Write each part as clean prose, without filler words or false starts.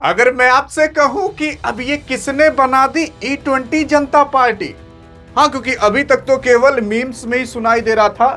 अगर मैं आपसे कहूं कि अब ये किसने बना दी E20 जनता पार्टी। हाँ, क्योंकि अभी तक तो केवल मीम्स में ही सुनाई दे रहा था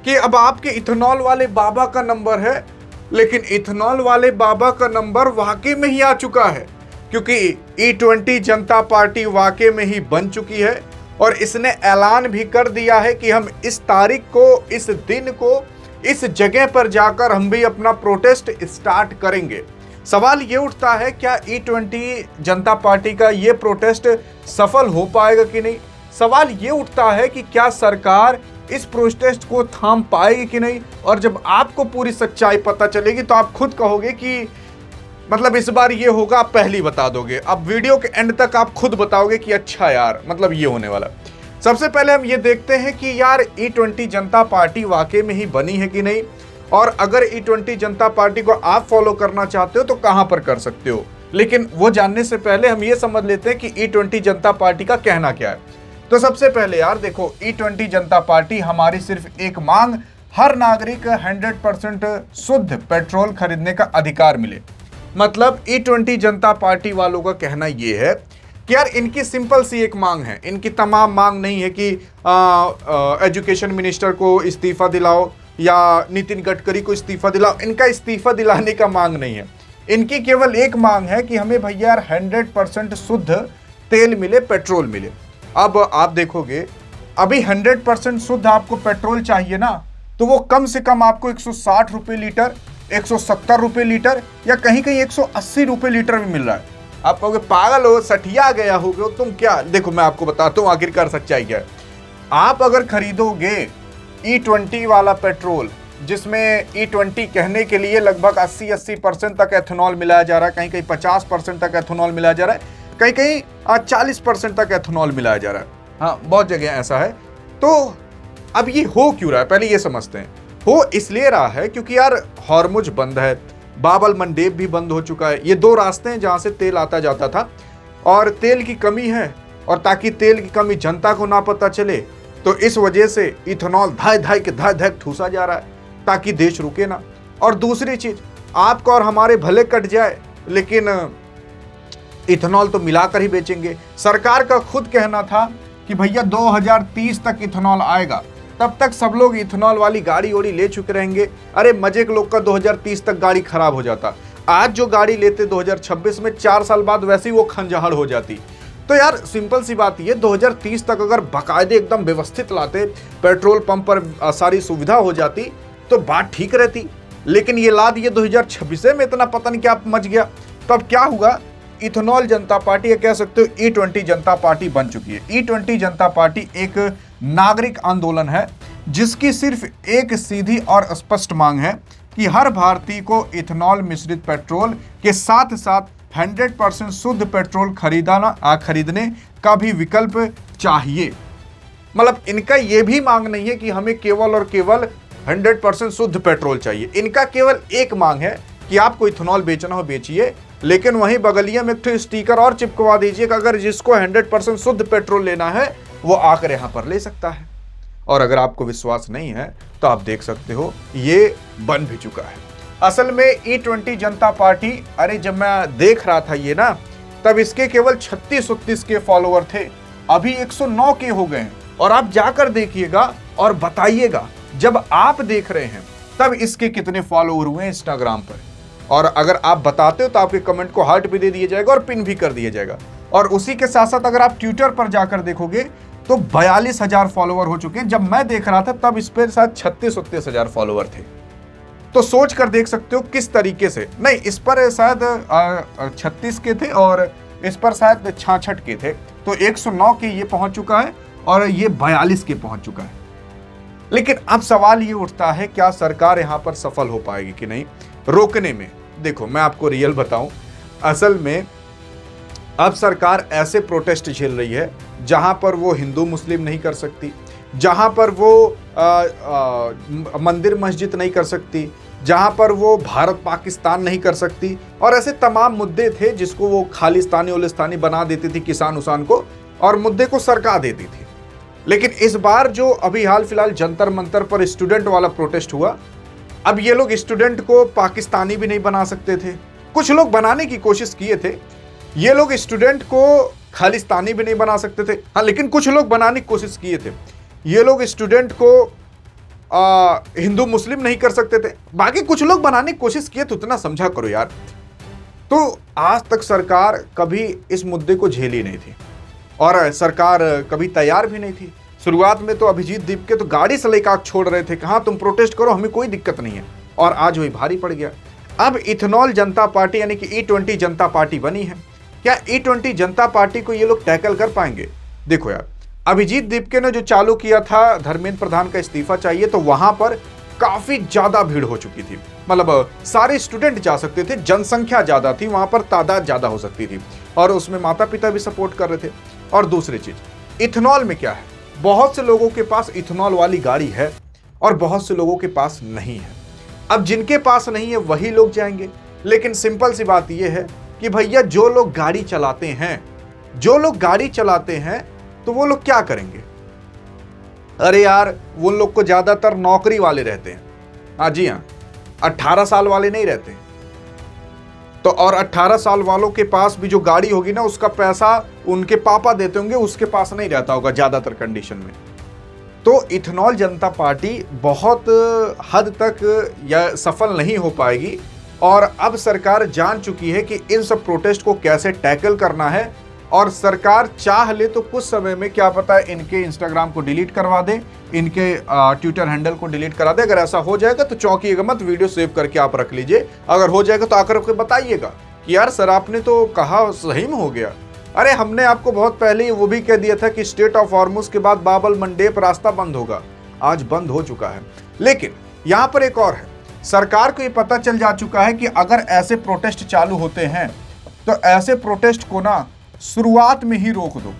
कि अब आपके इथेनॉल वाले बाबा का नंबर है, लेकिन इथेनॉल वाले बाबा का नंबर वाकई में ही आ चुका है, क्योंकि E20 जनता पार्टी वाकई में ही बन चुकी है और इसने ऐलान भी कर दिया है कि हम इस तारीख को, इस दिन को, इस जगह पर जाकर हम भी अपना प्रोटेस्ट स्टार्ट करेंगे। सवाल ये उठता है, क्या E20 जनता पार्टी का ये प्रोटेस्ट सफल हो पाएगा कि नहीं। सवाल ये उठता है कि क्या सरकार इस प्रोटेस्ट को थाम पाएगी कि नहीं। और जब आपको पूरी सच्चाई पता चलेगी तो आप खुद कहोगे कि मतलब इस बार ये होगा, आप पहले ही बता दोगे। अब वीडियो के एंड तक आप खुद बताओगे कि अच्छा यार, मतलब ये होने वाला। सबसे पहले हम ये देखते हैं कि यार E20 जनता पार्टी वाकई में ही बनी है कि नहीं, और अगर E20 जनता पार्टी को आप फॉलो करना चाहते हो तो कहां पर कर सकते हो। लेकिन वो जानने से पहले हम ये समझ लेते हैं कि E20 जनता पार्टी का कहना क्या है। तो सबसे पहले यार देखो, E20 जनता पार्टी हमारी सिर्फ एक मांग, हर नागरिक 100% शुद्ध पेट्रोल खरीदने का अधिकार मिले। मतलब E20 जनता पार्टी वालों का कहना यह है कि यार इनकी सिंपल सी एक मांग है। इनकी तमाम मांग नहीं है कि एजुकेशन मिनिस्टर को इस्तीफा दिलाओ या नितिन गडकरी को इस्तीफा दिलाओ। इनका इस्तीफा दिलाने का मांग नहीं है। इनकी केवल एक मांग है कि हमें भैया यार 100% शुद्ध तेल मिले, पेट्रोल मिले। अब आप देखोगे, अभी 100% शुद्ध आपको पेट्रोल चाहिए ना, तो वो कम से कम आपको 160 रुपये लीटर, 170 रुपये लीटर या कहीं कहीं 180 रुपये लीटर में मिल रहा है। आप कहोगे पागल हो, सठिया गया हो गए तुम क्या। देखो मैं आपको बताता हूँ आखिरकार सच्चाई क्या है। आप अगर खरीदोगे E20 वाला पेट्रोल, जिसमें E20 कहने के लिए लगभग 80% तक एथेनॉल मिलाया जा रहा है, कहीं कहीं 50% तक एथेनॉल मिलाया जा रहा है, कहीं कहीं 40% तक एथेनॉल मिलाया जा रहा है। हाँ, बहुत जगह ऐसा है। तो अब ये हो क्यों रहा है, पहले ये समझते हैं। हो इसलिए रहा है क्योंकि यार हॉर्मुज बंद है, बाबल मंडेब भी बंद हो चुका है। ये दो रास्ते हैं जहां से तेल आता जाता था, और तेल की कमी है। और ताकि तेल की कमी जनता को ना पता चले, तो इस वजह से इथेनॉल धाय धाय के धाय धाय ठूसा जा रहा है ताकि देश रुके ना। और दूसरी चीज, आपको और हमारे भले कट जाए, लेकिन इथेनॉल तो मिलाकर ही बेचेंगे। सरकार का खुद कहना था कि भैया 2030 तक इथेनॉल आएगा, तब तक सब लोग इथेनॉल वाली गाड़ी ओड़ी ले चुके रहेंगे। अरे मजे के लोग का 2030 तक गाड़ी खराब हो जाता। आज जो गाड़ी लेते 2026 में, 4 साल बाद वैसे ही वो खंजहर हो जाती। तो यार सिंपल सी बात ये, 2030 तक अगर बाकायदे एकदम व्यवस्थित लाते, पेट्रोल पंप पर सारी सुविधा हो जाती, तो बात ठीक रहती। लेकिन ये ला दिए 2026 में, इतना पता नहीं क्या मच गया। तो अब क्या हुआ, इथेनॉल जनता पार्टी, या कह सकते हो E20 जनता पार्टी बन चुकी है। E20 जनता पार्टी एक नागरिक आंदोलन है, जिसकी सिर्फ एक सीधी और स्पष्ट मांग है कि हर भारतीय को इथेनॉल मिश्रित पेट्रोल के साथ साथ 100% शुद्ध पेट्रोल खरीदने का भी विकल्प चाहिए। मतलब इनका यह भी मांग नहीं है कि हमें केवल और केवल 100% शुद्ध पेट्रोल चाहिए। इनका केवल एक मांग है कि आपको इथेनॉल बेचना हो बेचिए, लेकिन वहीं बगलिया में एक तो स्टिकर और चिपकवा दीजिए कि अगर जिसको 100% शुद्ध पेट्रोल लेना है वो आकर यहां पर ले सकता है। और अगर आपको विश्वास नहीं है तो आप देख सकते हो, ये बन भी चुका है। असल में E20 जनता पार्टी, अरे जब मैं देख रहा था ये ना, तब इसके केवल 36-39 के फॉलोअर थे, अभी 109 के हो गए हैं। और आप जाकर देखिएगा और बताइएगा, जब आप देख रहे हैं तब इसके कितने फॉलोअर हुए इंस्टाग्राम पर। और अगर आप बताते हो तो आपके कमेंट को हार्ट भी दे दिया जाएगा और पिन भी कर दिया जाएगा। और उसी के साथ साथ अगर आप ट्विटर पर जाकर देखोगे तो 42,000 फॉलोअर हो चुके हैं। जब मैं देख रहा था तब इस पर शायद 36-39 हजार फॉलोअर थे। तो सोच कर देख सकते हो किस तरीके से, नहीं इस पर शायद 36 के थे और इस पर शायद 66 के थे। तो 109 के ये पहुंच चुका है और ये 42 के पहुंच चुका है। लेकिन अब सवाल ये उठता है, क्या सरकार यहां पर सफल हो पाएगी कि नहीं रोकने में। देखो मैं आपको रियल बताऊं, असल में अब सरकार ऐसे प्रोटेस्ट झेल रही है जहां पर वो हिंदू मुस्लिम नहीं कर सकती, जहां पर वो मंदिर मस्जिद नहीं कर सकती, जहां पर वो भारत पाकिस्तान नहीं कर सकती, और ऐसे तमाम मुद्दे थे जिसको वो खालिस्तानी उलिस्तानी बना देती थी किसान उसान को, और मुद्दे को सरका देती थी। लेकिन इस बार जो अभी हाल फिलहाल जंतर मंतर पर स्टूडेंट वाला प्रोटेस्ट हुआ, अब ये लोग स्टूडेंट को पाकिस्तानी भी नहीं बना सकते थे, कुछ लोग बनाने की कोशिश किए थे। ये लोग स्टूडेंट को खालिस्तानी भी नहीं बना सकते थे, हाँ, लेकिन कुछ लोग बनाने की कोशिश किए थे। ये लोग स्टूडेंट को हिंदू मुस्लिम नहीं कर सकते थे, बाकी कुछ लोग बनाने की कोशिश किए, तो उतना समझा करो यार। तो आज तक सरकार कभी इस मुद्दे को झेली नहीं थी और सरकार कभी तैयार भी नहीं थी। शुरुआत में तो अभिजीत दीपके तो गाड़ी से लेकर छोड़ रहे थे कि हाँ तुम प्रोटेस्ट करो, हमें कोई दिक्कत नहीं है, और आज वही भारी पड़ गया। अब इथेनॉल जनता पार्टी यानी कि E20 जनता पार्टी बनी है। क्या E20 जनता पार्टी को ये लोग टैकल कर पाएंगे? देखो यार, अभिजीत दीपके ने जो चालू किया था धर्मेंद्र प्रधान का इस्तीफा चाहिए, तो वहां पर काफी ज्यादा भीड़ हो चुकी थी। मतलब सारे स्टूडेंट जा सकते थे, जनसंख्या ज्यादा थी, वहां पर तादाद ज्यादा हो सकती थी, और उसमें माता पिता भी सपोर्ट कर रहे थे। और दूसरी चीज, इथेनॉल में क्या है, बहुत से लोगों के पास इथेनॉल वाली गाड़ी है और बहुत से लोगों के पास नहीं है। अब जिनके पास नहीं है वही लोग जाएंगे, लेकिन सिंपल सी बात यह है कि भैया जो लोग गाड़ी चलाते हैं तो वो लोग क्या करेंगे? अरे यार, वो लोग को ज्यादातर नौकरी वाले रहते हैं, हाँ जी हाँ, 18 साल वाले नहीं रहते। तो और 18 साल वालों के पास भी जो गाड़ी होगी ना, उसका पैसा उनके पापा देते होंगे, उसके पास नहीं रहता होगा ज्यादातर कंडीशन में। तो इथेनॉल जनता पार्टी बहुत हद तक यह सफल नहीं हो पाएगी, और अब सरकार जान चुकी है कि इन सब प्रोटेस्ट को कैसे टैकल करना है। और सरकार चाह ले तो कुछ समय में क्या पता है इनके इंस्टाग्राम को डिलीट करवा दे, इनके ट्विटर हैंडल को डिलीट करा दे। अगर ऐसा हो जाएगा तो चौंकिएगा मत, वीडियो सेव करके आप रख लीजिए। अगर हो जाएगा तो आकर के बताइएगा कि यार सर आपने तो कहा, सही में हो गया। अरे हमने आपको बहुत पहले ही वो भी कह दिया था कि स्ट्रेट ऑफ हॉर्मुज के बाद बाब अल मंडेब रास्ता बंद होगा, आज बंद हो चुका है। लेकिन यहाँ पर एक और है, सरकार को ये पता चल जा चुका है कि अगर ऐसे प्रोटेस्ट चालू होते हैं तो ऐसे प्रोटेस्ट को ना शुरुआत में ही रोक दो।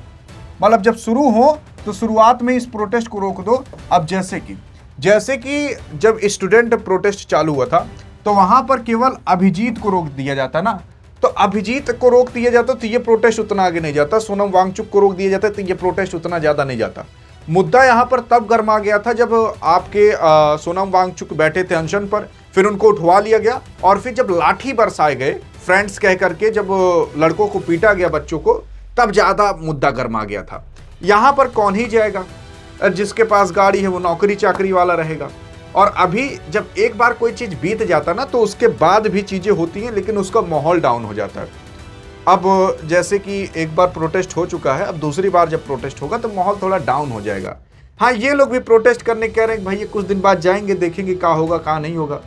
मतलब जब शुरू हो तो शुरुआत में इस प्रोटेस्ट को रोक दो। अब जैसे कि जब स्टूडेंट प्रोटेस्ट चालू हुआ था तो वहां पर केवल अभिजीत को रोक दिया जाता ना, तो अभिजीत को रोक दिया जाता तो ये प्रोटेस्ट उतना आगे नहीं जाता। सोनम वांगचुक को रोक दिया जाता तो ये प्रोटेस्ट उतना ज्यादा नहीं जाता। मुद्दा यहाँ पर तब गर्मा गया था जब आपके सोनम वांगचुक बैठे थे अनशन पर, फिर उनको उठवा लिया गया, और फिर जब लाठी बरसाए गए फ्रेंड्स कह करके, जब लड़कों को पीटा गया बच्चों को, तब ज्यादा मुद्दा गर्मा गया था। यहाँ पर कौन ही जाएगा? जिसके पास गाड़ी है वो नौकरी चाकरी वाला रहेगा। और अभी जब एक बार कोई चीज बीत जाता ना, तो उसके बाद भी चीजें होती हैं, लेकिन उसका माहौल डाउन हो जाता है। अब जैसे कि एक बार प्रोटेस्ट हो चुका है, अब दूसरी बार जब प्रोटेस्ट होगा तो माहौल थोड़ा डाउन हो जाएगा। हाँ, ये लोग भी प्रोटेस्ट करने कह रहे हैं भाई कुछ दिन बाद जाएंगे, देखेंगे क्या होगा क्या नहीं होगा।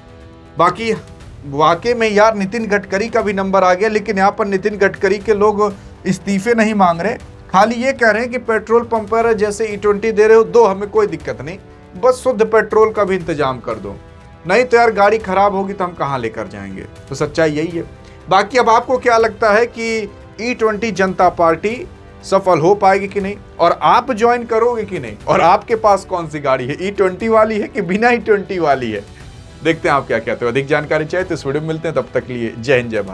बाकी वाकई में यार नितिन गडकरी का भी नंबर आ गया, लेकिन यहाँ पर नितिन गडकरी के लोग इस्तीफे नहीं मांग रहे, खाली ये कह रहे हैं कि पेट्रोल पंप पर जैसे E20 दे रहे हो दो, हमें कोई दिक्कत नहीं, बस शुद्ध पेट्रोल का भी इंतजाम कर दो, नहीं तो यार गाड़ी खराब होगी तो हम कहाँ लेकर जाएंगे। तो सच्चाई यही है। बाकी अब आपको क्या लगता है कि E20 जनता पार्टी सफल हो पाएगी कि नहीं, और आप ज्वाइन करोगे कि नहीं, और आपके पास कौन सी गाड़ी है, E20 वाली है कि बिना E20 वाली है? देखते हैं आप क्या कहते हो। अधिक जानकारी चाहिए तो इस वीडियो में मिलते हैं, तब तक लिए जय हिंद जय भारत।